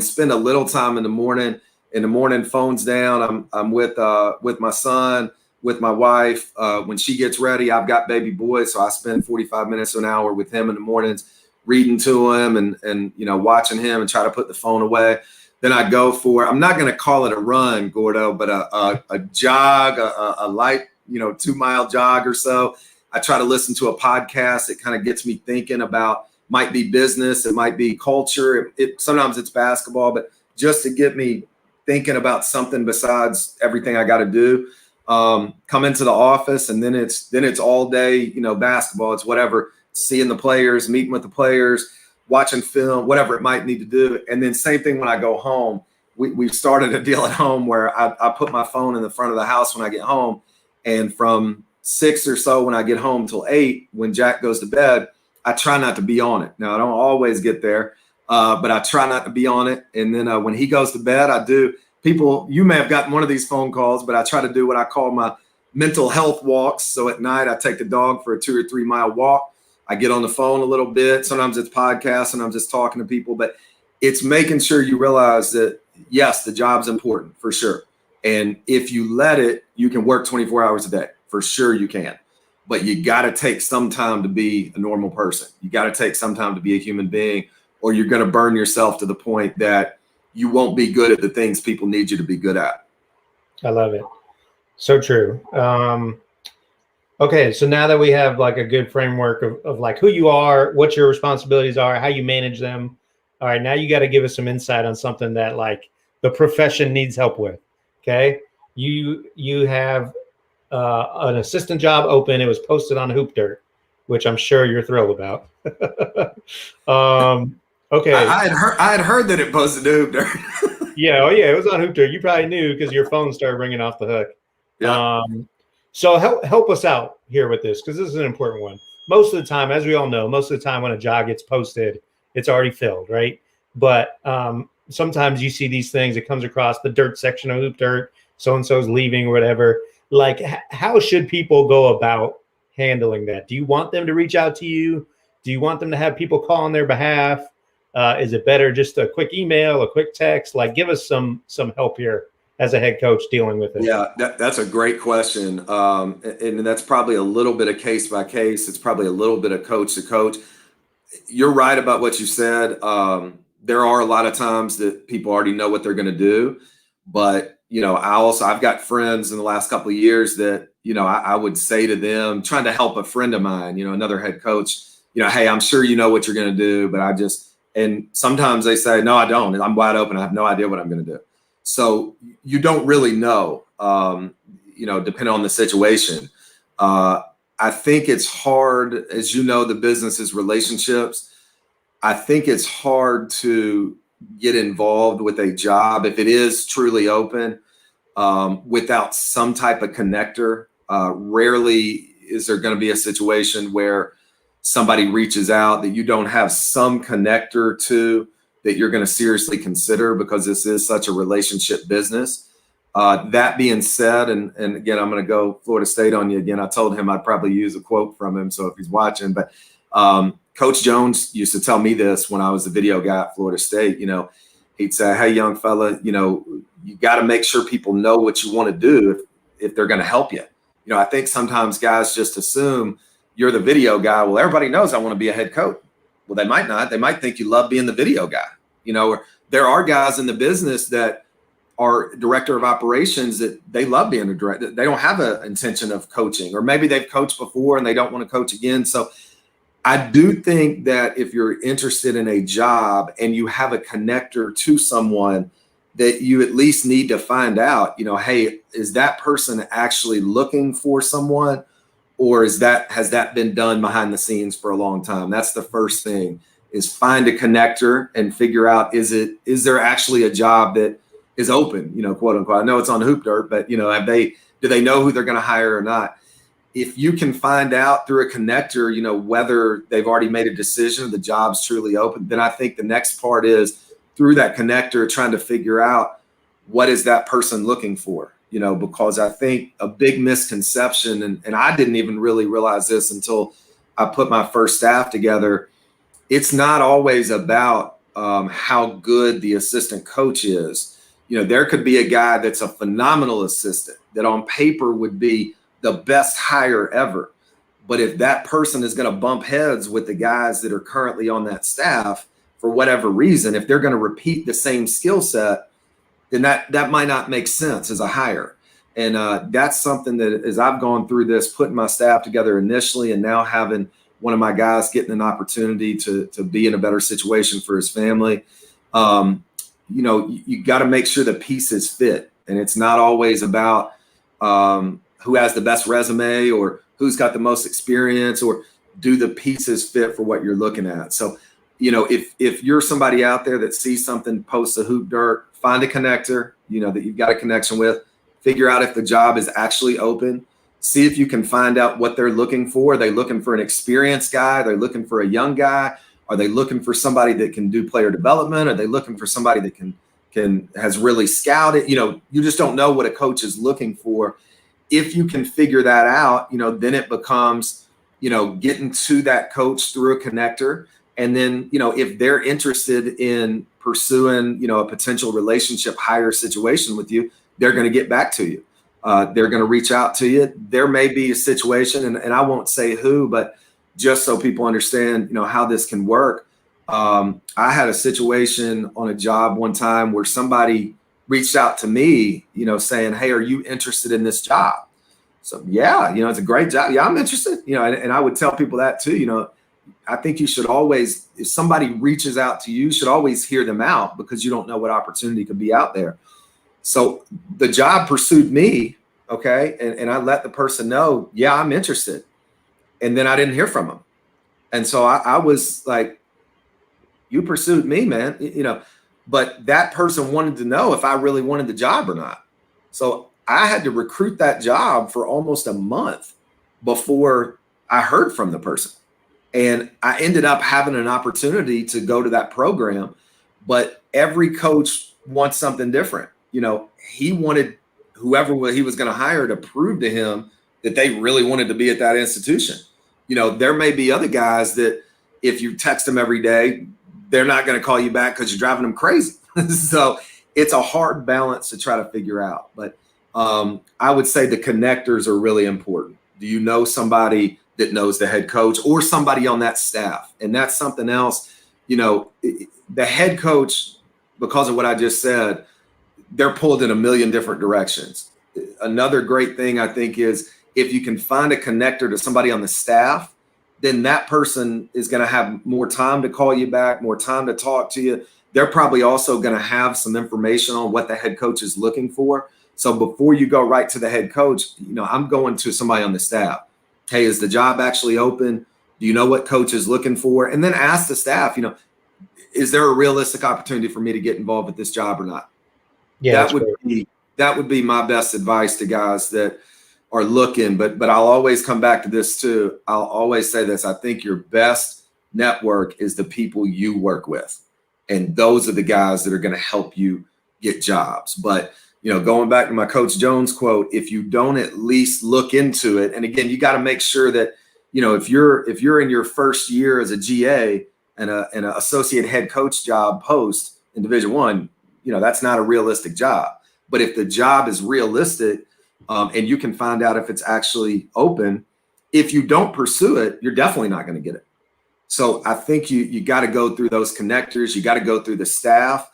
C: spend a little time in the morning. In the morning, phone's down. I'm with my son, with my wife. When she gets ready, I've got baby boy, so I spend 45 minutes to an hour with him in the mornings, reading to him and watching him and try to put the phone away. Then I go for, I'm not going to call it a run, Gordo, but a jog, a light 2-mile jog or so. I try to listen to a podcast. It kind of gets me thinking about, might be business, it might be culture. Sometimes it's basketball, but just to get me thinking about something besides everything I got to do. Come into the office and then it's all day, basketball. It's whatever, seeing the players, meeting with the players, watching film, whatever it might need to do. And then same thing when I go home. We've started a deal at home where I put my phone in the front of the house when I get home. And from 6 or so when I get home till 8, when Jack goes to bed, I try not to be on it. Now, I don't always get there, but I try not to be on it. And then when he goes to bed, I do. People, you may have gotten one of these phone calls, but I try to do what I call my mental health walks. So at night, I take the dog for a 2 or 3 mile walk. I get on the phone a little bit. Sometimes it's podcasts and I'm just talking to people, but it's making sure you realize that, yes, the job's important for sure. And if you let it, you can work 24 hours a day. For sure you can. But you got to take some time to be a normal person. You got to take some time to be a human being, or you're going to burn yourself to the point that you won't be good at the things people need you to be good at.
B: I love it. So true. Okay, so now that we have like a good framework of like who you are, what your responsibilities are, how you manage them. All right, now you got to give us some insight on something that like the profession needs help with. Okay, you have an assistant job open. It was posted on Hoop Dirt, which I'm sure you're thrilled about. Okay,
C: I had heard that it posted to Hoop Dirt.
B: Yeah, it was on Hoop Dirt. You probably knew because your phone started ringing off the hook.
C: Yeah.
B: So help us out here with this because this is an important one. Most of the time, as we all know, most of the time when a job gets posted, it's already filled, right? But sometimes you see these things. It comes across the dirt section of Hoop Dirt. So-and-so's leaving or whatever. Like, how should people go about handling that? Do you want them to reach out to you? Do you want them to have people call on their behalf? Is it better just a quick email, a quick text? Like, give us some help here as a head coach dealing with it.
C: Yeah, that's a great question. And that's probably a little bit of case by case. It's probably a little bit of coach to coach. You're right about what you said. There are a lot of times that people already know what they're going to do. But, I've got friends in the last couple of years that, I would say to them, trying to help a friend of mine, another head coach, hey, I'm sure you know what you're going to do, but and sometimes they say, no, I don't. I'm wide open. I have no idea what I'm going to do. So you don't really know, depending on the situation. I think it's hard, as the business is relationships. I think it's hard to get involved with a job if it is truly open without some type of connector. Rarely is there going to be a situation where somebody reaches out that you don't have some connector to that you're going to seriously consider, because this is such a relationship business. That being said, and again, I'm going to go Florida State on you again. I told him I'd probably use a quote from him, so if he's watching, but Coach Jones used to tell me this when I was the video guy at Florida State. He'd say, hey, young fella, you got to make sure people know what you want to do if they're going to help you. I think sometimes guys just assume you're the video guy. Well, everybody knows I want to be a head coach. Well, they might not. They might think you love being the video guy. Or there are guys in the business that are director of operations that they love being a director. They don't have an intention of coaching, or maybe they've coached before and they don't want to coach again. So I do think that if you're interested in a job and you have a connector to someone, that you at least need to find out, hey, is that person actually looking for someone, or has that been done behind the scenes for a long time? That's the first thing, is find a connector and figure out, is there actually a job that is open, quote unquote. I know it's on Hoop Dirt, but do they know who they're going to hire or not? If you can find out through a connector, whether they've already made a decision, the job's truly open, then I think the next part is through that connector trying to figure out what is that person looking for, because I think a big misconception, and I didn't even really realize this until I put my first staff together, it's not always about how good the assistant coach is. There could be a guy that's a phenomenal assistant that on paper would be the best hire ever. But if that person is going to bump heads with the guys that are currently on that staff, for whatever reason, if they're going to repeat the same skill set, then that might not make sense as a hire. And that's something that, as I've gone through this, putting my staff together initially, and now having one of my guys getting an opportunity to be in a better situation for his family, you got to make sure the pieces fit. And it's not always about who has the best resume or who's got the most experience, or do the pieces fit for what you're looking at. So, if you're somebody out there that sees something, posts a Hoop Dirt, find a connector, that you've got a connection with, figure out if the job is actually open, see if you can find out what they're looking for. Are they looking for an experienced guy? Are they looking for a young guy? Are they looking for somebody that can do player development? Are they looking for somebody that has really scouted? You just don't know what a coach is looking for. If you can figure that out, then it becomes, getting to that coach through a connector. And then, if they're interested in pursuing, a potential relationship hire situation with you, they're going to get back to you. They're going to reach out to you. There may be a situation, and I won't say who, but just so people understand, how this can work. I had a situation on a job one time where somebody reached out to me, saying, hey, are you interested in this job? So, yeah, it's a great job. Yeah, I'm interested, and I would tell people that too. I think you should always, if somebody reaches out to you, you should always hear them out, because you don't know what opportunity could be out there. So the job pursued me, okay, and I let the person know, yeah, I'm interested. And then I didn't hear from them. And so I was like, you pursued me, man, but that person wanted to know if I really wanted the job or not. So I had to recruit that job for almost a month before I heard from the person. And I ended up having an opportunity to go to that program, but every coach wants something different. He wanted whoever he was going to hire to prove to him that they really wanted to be at that institution. There may be other guys that if you text them every day, they're not going to call you back because you're driving them crazy. So it's a hard balance to try to figure out. But I would say the connectors are really important. Do you know somebody that knows the head coach or somebody on that staff? And that's something else. The head coach, because of what I just said, they're pulled in a million different directions. Another great thing I think is if you can find a connector to somebody on the staff, then that person is going to have more time to call you back, more time to talk to you. They're probably also going to have some information on what the head coach is looking for. So before you go right to the head coach, I'm going to somebody on the staff. Hey, is the job actually open? Do you know what coach is looking for? And then ask the staff, is there a realistic opportunity for me to get involved with this job or not?
B: Yeah,
C: that would be my best advice to guys that, are looking, but I'll always come back to this too. I'll always say this. I think your best network is the people you work with. And those are the guys that are going to help you get jobs. But, going back to my Coach Jones quote, if you don't at least look into it, and again, you got to make sure that, if you're in your first year as a GA and an associate head coach job post in Division I, that's not a realistic job. But if the job is realistic, and you can find out if it's actually open, if you don't pursue it, you're definitely not going to get it. So I think you got to go through those connectors. You got to go through the staff.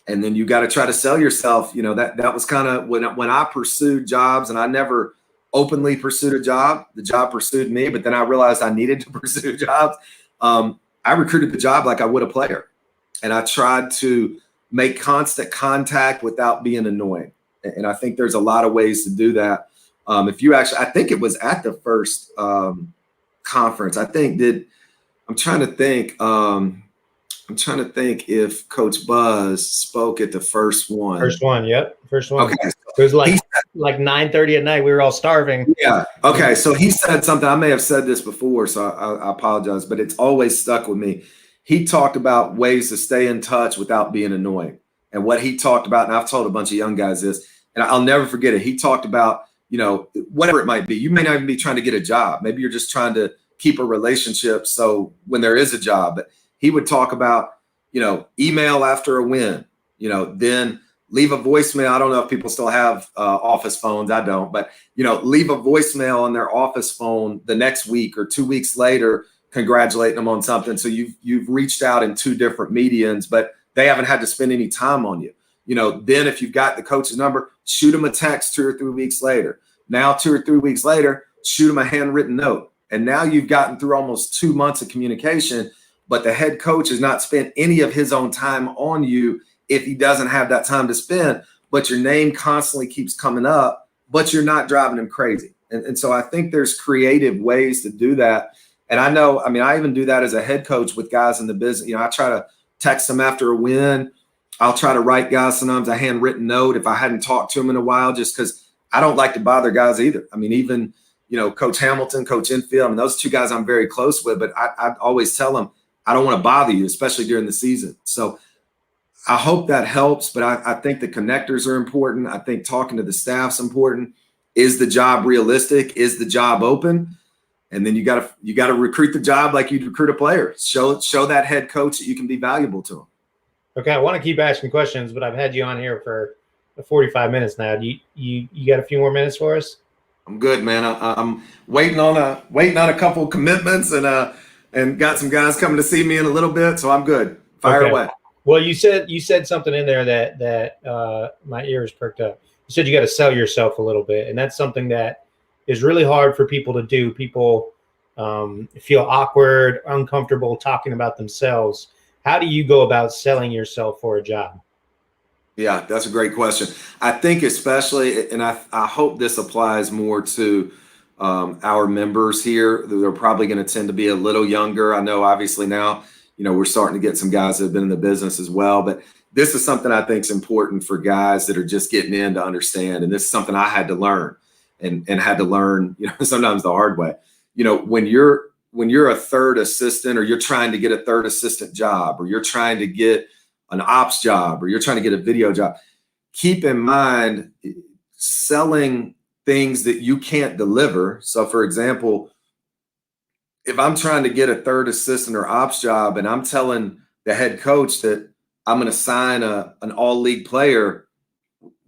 C: And then you got to try to sell yourself. That was kind of when I pursued jobs, and I never openly pursued a job. The job pursued me, but then I realized I needed to pursue jobs. I recruited the job like I would a player. And I tried to make constant contact without being annoying. And I think there's a lot of ways to do that. I think it was at the first conference. I'm trying to think if Coach Buzz spoke at the first one.
B: First one, yep. First one.
C: Okay.
B: It was like 9:30 at night. We were all starving.
C: Yeah. Okay. So he said something. I may have said this before, so I apologize, but it's always stuck with me. He talked about ways to stay in touch without being annoying. And what he talked about, and I've told a bunch of young guys this, and I'll never forget it. He talked about, whatever it might be. You may not even be trying to get a job. Maybe you're just trying to keep a relationship. So when there is a job, but he would talk about, email after a win, then leave a voicemail. I don't know if people still have office phones. I don't, but, leave a voicemail on their office phone the next week or 2 weeks later, congratulating them on something. So you've reached out in two different medians, but they haven't had to spend any time on you. Then if you've got the coach's number, shoot them a text 2 or 3 weeks later. Now, 2 or 3 weeks later, shoot them a handwritten note. And now you've gotten through almost 2 months of communication, but the head coach has not spent any of his own time on you if he doesn't have that time to spend, but your name constantly keeps coming up, but you're not driving him crazy. And so I think there's creative ways to do that. And I even do that as a head coach with guys in the business. I try to text them after a win. I'll try to write guys sometimes a handwritten note if I hadn't talked to them in a while, just because I don't like to bother guys either. Even, Coach Hamilton, Coach Enfield, those two guys I'm very close with, but I always tell them, I don't want to bother you, especially during the season. So I hope that helps, but I think the connectors are important. I think talking to the staff's important. Is the job realistic? Is the job open? And then you got to recruit the job like you'd recruit a player. Show that head coach that you can be valuable to him.
B: Okay, I want to keep asking questions, but I've had you on here for 45 minutes now. You got a few more minutes for us?
C: I'm good, man. I'm waiting on a couple of commitments and got some guys coming to see me in a little bit, so I'm good. Fire away.
B: Well, you said something in there that my ears perked up. You said you got to sell yourself a little bit, and that's something that is really hard for people to do. People feel awkward, uncomfortable talking about themselves. How do you go about selling yourself for a job?
C: Yeah, that's a great question. I think especially, and I hope this applies more to our members here. They're probably going to tend to be a little younger. I know obviously now, we're starting to get some guys that have been in the business as well, but this is something I think is important for guys that are just getting in to understand. And this is something I had to learn and had to learn, sometimes the hard way. When you're a third assistant, or you're trying to get a third assistant job, or you're trying to get an ops job, or you're trying to get a video job, keep in mind selling things that you can't deliver. So for example, if I'm trying to get a third assistant or ops job and I'm telling the head coach that I'm going to sign an all league player,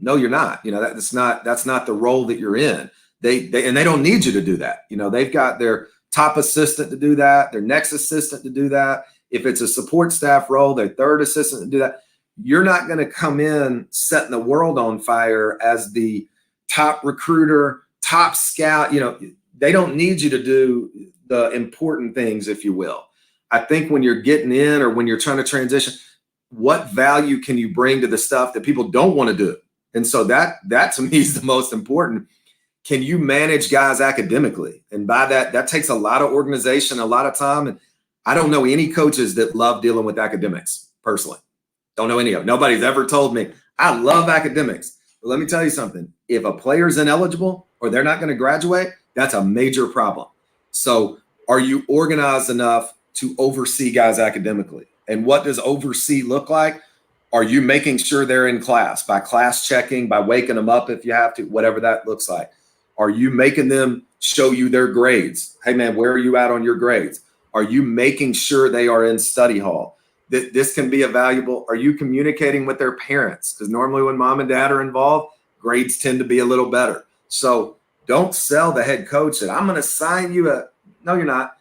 C: no, you're not. That's not the role that you're in. They don't need you to do that. They've got their top assistant to do that, their next assistant to do that. If it's a support staff role, their third assistant to do that. You're not going to come in setting the world on fire as the top recruiter, top scout. They don't need you to do the important things, if you will. I think when you're getting in, or when you're trying to transition, what value can you bring to the stuff that people don't want to do? And so that to me is the most important. Can you manage guys academically? And by that takes a lot of organization, a lot of time. And I don't know any coaches that love dealing with academics personally. Don't know any of them. Nobody's ever told me, I love academics. But let me tell you something. If a player's ineligible or they're not going to graduate, that's a major problem. So are you organized enough to oversee guys academically? And what does oversee look like? Are you making sure they're in class by class checking, by waking them up if you have to, whatever that looks like? Are you making them show you their grades? Hey, man, where are you at on your grades? Are you making sure they are in study hall? This can be a valuable. Are you communicating with their parents? Because normally when mom and dad are involved, grades tend to be a little better. So don't sell the head coach that I'm going to sign you a. No, you're not.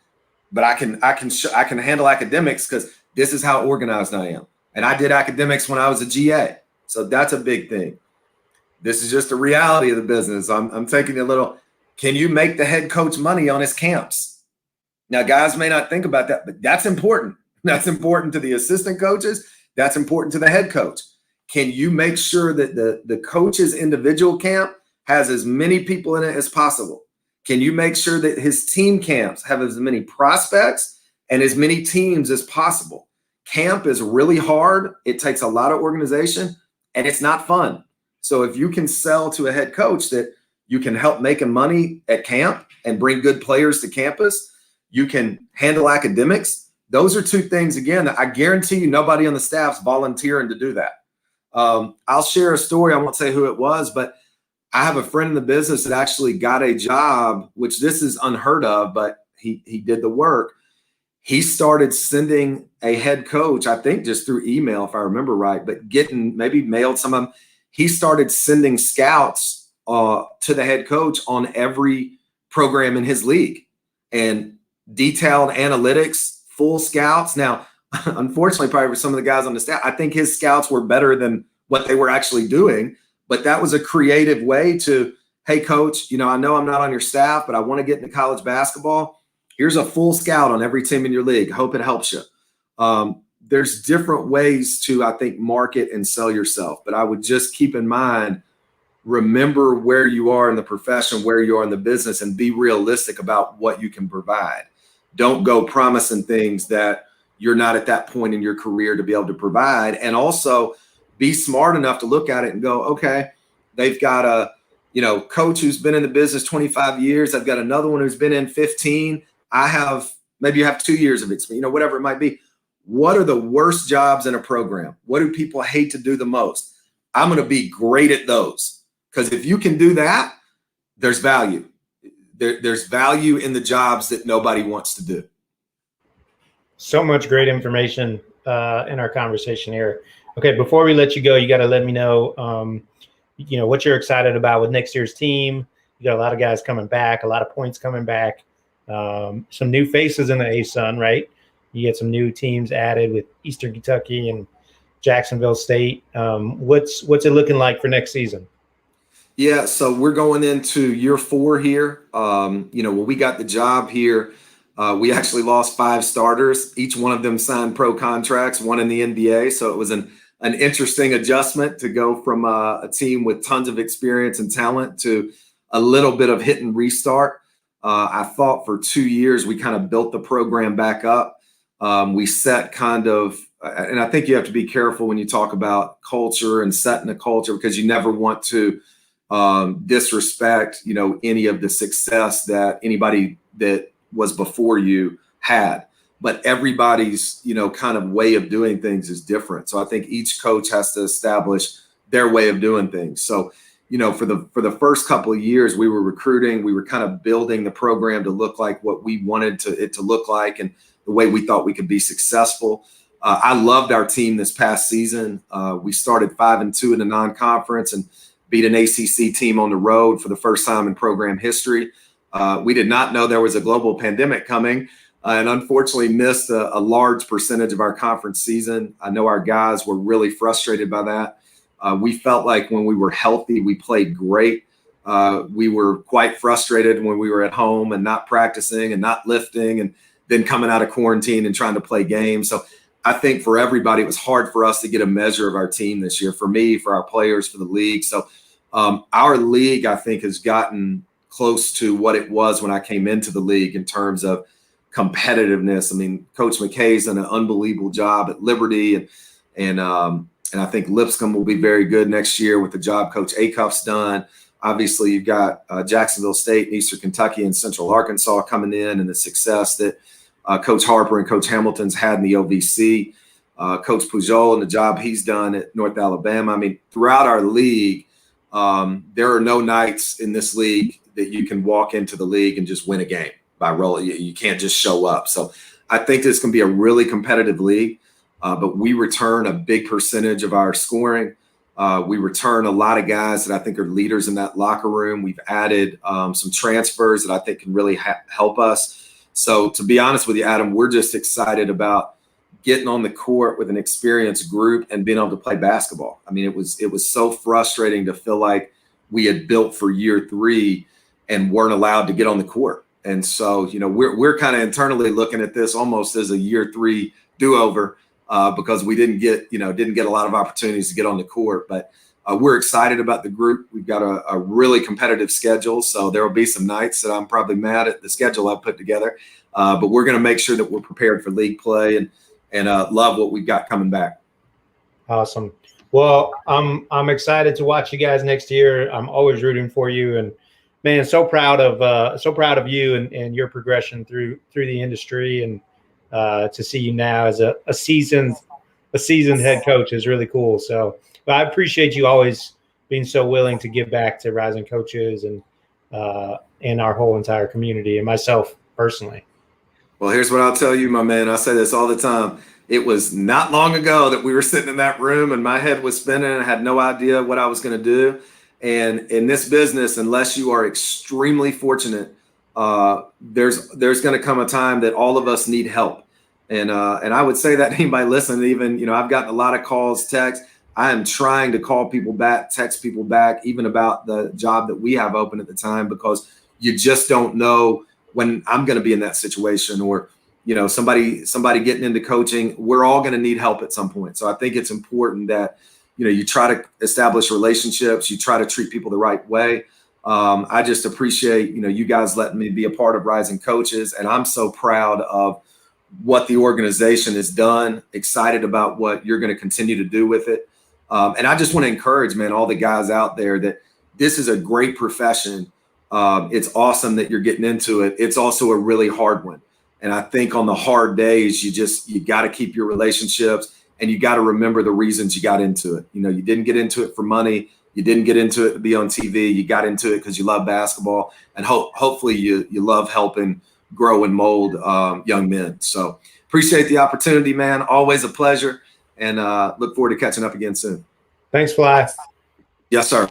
C: But I can handle academics because this is how organized I am. And I did academics when I was a GA. So that's a big thing. This is just the reality of the business. I'm taking a little, can you make the head coach money on his camps? Now, guys may not think about that, but that's important. That's important to the assistant coaches. That's important to the head coach. Can you make sure that the coach's individual camp has as many people in it as possible? Can you make sure that his team camps have as many prospects and as many teams as possible? Camp is really hard. It takes a lot of organization and it's not fun. So if you can sell to a head coach that you can help making money at camp and bring good players to campus, you can handle academics. Those are two things, again, that I guarantee you nobody on the staff's volunteering to do that. I'll share a story. I won't say who it was, but I have a friend in the business that actually got a job, which this is unheard of, but he did the work. He started sending a head coach, I think just through email, if I remember right, but maybe mailed some of them. He started sending scouts to the head coach on every program in his league and detailed analytics, full scouts. Now, unfortunately, probably for some of the guys on the staff, I think his scouts were better than what they were actually doing. But that was a creative way to, hey, coach, I know I'm not on your staff, but I want to get into college basketball. Here's a full scout on every team in your league. Hope it helps you. There's different ways to, I think, market and sell yourself. But I would just keep in mind, remember where you are in the profession, where you are in the business, and be realistic about what you can provide. Don't go promising things that you're not at that point in your career to be able to provide. And also be smart enough to look at it and go, okay, they've got a coach who's been in the business 25 years. I've got another one who's been in 15. Maybe you have 2 years of experience, whatever it might be. What are the worst jobs in a program? What do people hate to do the most? I'm going to be great at those. Because if you can do that, there's value. There's value in the jobs that nobody wants to do.
B: So much great information in our conversation here. Okay, before we let you go, you got to let me know, what you're excited about with next year's team. You got a lot of guys coming back, a lot of points coming back, some new faces in the ASUN, right? You get some new teams added with Eastern Kentucky and Jacksonville State. What's it looking like for next season?
C: Yeah, so we're going into year 4 here. When we got the job here, we actually lost 5 starters. Each one of them signed pro contracts, one in the NBA. So it was an interesting adjustment to go from a team with tons of experience and talent to a little bit of hit and restart. I thought for 2 years we kind of built the program back up. We set and I think you have to be careful when you talk about culture and setting a culture, because you never want to disrespect, any of the success that anybody that was before you had. But everybody's, kind of way of doing things is different. So I think each coach has to establish their way of doing things. So, for the first couple of years, we were recruiting, we were kind of building the program to look like what we wanted it to look like and the way we thought we could be successful. I loved our team this past season. We started 5-2 in the non-conference and beat an ACC team on the road for the first time in program history. We did not know there was a global pandemic coming and unfortunately missed a large percentage of our conference season. I know our guys were really frustrated by that. We felt like when we were healthy, we played great. We were quite frustrated when we were at home and not practicing and not lifting and then coming out of quarantine and trying to play games. So I think for everybody, it was hard for us to get a measure of our team this year, for me, for our players, for the league. So our league, I think, has gotten close to what it was when I came into the league in terms of competitiveness. I mean, Coach McKay's done an unbelievable job at Liberty and And I think Lipscomb will be very good next year with the job Coach Acuff's done. Obviously, you've got Jacksonville State, Eastern Kentucky, and Central Arkansas coming in, and the success that Coach Harper and Coach Hamilton's had in the OVC. Coach Pujol and the job he's done at North Alabama. I mean, throughout our league, there are no nights in this league that you can walk into the league and just win a game by rolling. You can't just show up. So I think this can be a really competitive league, but we return a big percentage of our scoring. We return a lot of guys that I think are leaders in that locker room. We've added some transfers that I think can really help us. So to be honest with you, Adam, we're just excited about getting on the court with an experienced group and being able to play basketball. I mean, it was so frustrating to feel like we had built for year 3 and weren't allowed to get on the court. And so, we're kind of internally looking at this almost as a year 3 do-over because we didn't get a lot of opportunities to get on the court. But we're excited about the group. We've got a really competitive schedule, so there will be some nights that I'm probably mad at the schedule I put together. But we're going to make sure that we're prepared for league play and love what we've got coming back.
B: Awesome. Well, I'm excited to watch you guys next year. I'm always rooting for you, and man, so proud of you and your progression through the industry, and to see you now as a seasoned head coach is really cool. So, but I appreciate you always being so willing to give back to rising coaches and our whole entire community and myself personally.
C: Well, here's what I'll tell you, my man. I say this all the time. It was not long ago that we were sitting in that room and my head was spinning and I had no idea what I was going to do. And in this business, unless you are extremely fortunate, there's going to come a time that all of us need help. And I would say that to anybody listening, even, I've gotten a lot of calls, texts. I am trying to call people back, text people back, even about the job that we have open at the time, because you just don't know when I'm going to be in that situation, or, somebody getting into coaching. We're all going to need help at some point. So I think it's important that, you try to establish relationships, you try to treat people the right way. I just appreciate, you guys letting me be a part of Rising Coaches, and I'm so proud of what the organization has done, excited about what you're going to continue to do with it. And I just want to encourage, man, all the guys out there that this is a great profession. It's awesome that you're getting into it. It's also a really hard one. And I think on the hard days, you got to keep your relationships, and you got to remember the reasons you got into it. You didn't get into it for money. You didn't get into it to be on TV. You got into it because you love basketball, and hopefully you love helping grow and mold young men. So appreciate the opportunity, man. Always a pleasure, and look forward to catching up again soon.
B: Thanks, Fly.
C: Yes, sir.